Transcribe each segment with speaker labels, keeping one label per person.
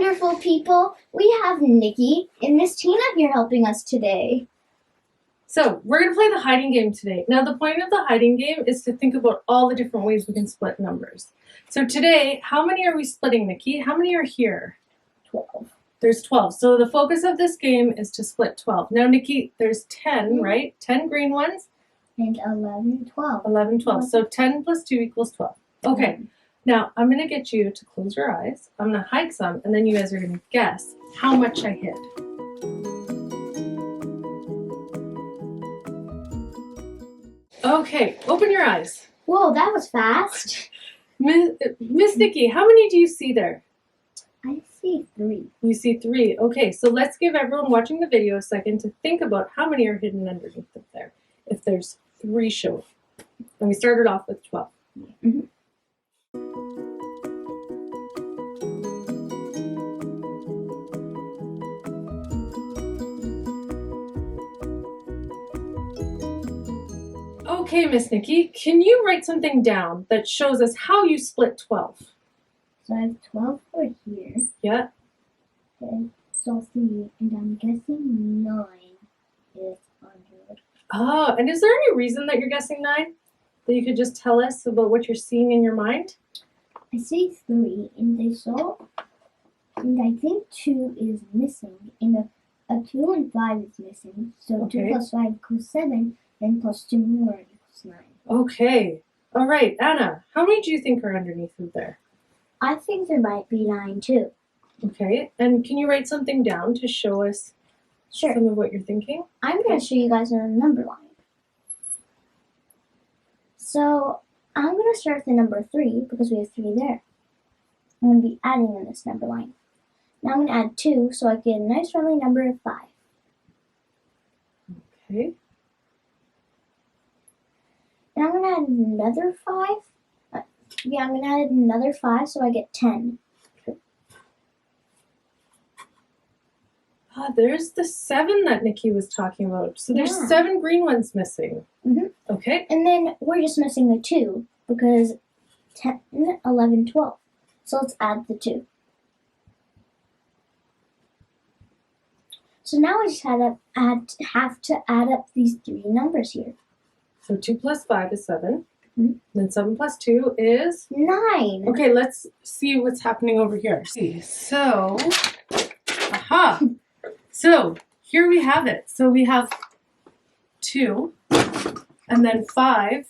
Speaker 1: wonderful people. We have Nikki and Miss Tina here helping us today.
Speaker 2: So we're going to play the hiding game today. Now the point of the hiding game is to think about all the different ways we can split numbers. So today, how many are we splitting, Nikki? How many are here?
Speaker 1: 12.
Speaker 2: There's 12. So the focus of this game is to split 12. Now, Nikki, there's 10, right? 10 green ones?
Speaker 1: And 11, 12.
Speaker 2: 11, 12. So 10 plus 2 equals 12. Okay. Now, I'm going to get you to close your eyes. I'm going to hide some, and then you guys are going to guess how much I hid. Okay, open your eyes.
Speaker 1: Whoa, that was fast.
Speaker 2: Miss Nikki, how many do you see there?
Speaker 1: I see 3.
Speaker 2: You see 3. Okay, so let's give everyone watching the video a second to think about how many are hidden underneath of there. If there's 3 shown. And we started off with 12.
Speaker 1: Mm-hmm.
Speaker 2: Okay, Miss Nikki, can you write something down that shows us how you split 12?
Speaker 1: So I have 12 over here.
Speaker 2: Yeah.
Speaker 1: Okay, so 3, and I'm guessing 9 is under.
Speaker 2: Oh, and is there any reason that you're guessing 9? That you could just tell us about what you're seeing in your mind?
Speaker 1: I see 3, and I think 2 is missing, and a 2 and 5 is missing. So
Speaker 2: Okay.
Speaker 1: 2 plus 5 equals 7, then plus 2 more equals 9.
Speaker 2: Okay. All right, Anna, how many do you think are underneath of there?
Speaker 1: I think there might be 9 too.
Speaker 2: Okay, and can you write something down to show us
Speaker 1: Sure.
Speaker 2: some of what you're thinking?
Speaker 1: I'm going to show you guys on a number line. So I'm going to start with the number 3 because we have 3 there. I'm going to be adding on this number line. Now I'm going to add 2 so I get a nice friendly number of 5.
Speaker 2: Okay.
Speaker 1: And I'm going to add another 5. I'm going to add another 5 so I get 10.
Speaker 2: Ah, there's the 7 that Nikki was talking about. So there's
Speaker 1: Yeah.
Speaker 2: 7 green ones missing.
Speaker 1: Mhm.
Speaker 2: Okay.
Speaker 1: And then we're just missing the 2 because 10, 11, 12. So let's add the 2. So now I just have to add up these 3 numbers here.
Speaker 2: So 2 plus 5 is 7.
Speaker 1: Mhm.
Speaker 2: Then 7 plus 2 is...
Speaker 1: 9.
Speaker 2: Okay, let's see what's happening over here. So, aha! So, here we have it. So we have 2, and then 5,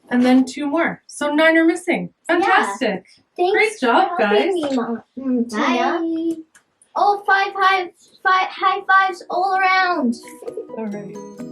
Speaker 2: and then 2 more. So 9 are missing. Fantastic.
Speaker 1: Thanks
Speaker 2: Great job,
Speaker 1: for helping
Speaker 2: guys.
Speaker 1: me, Mom. Tina.
Speaker 3: Bye. Oh, high fives all around.
Speaker 2: All right.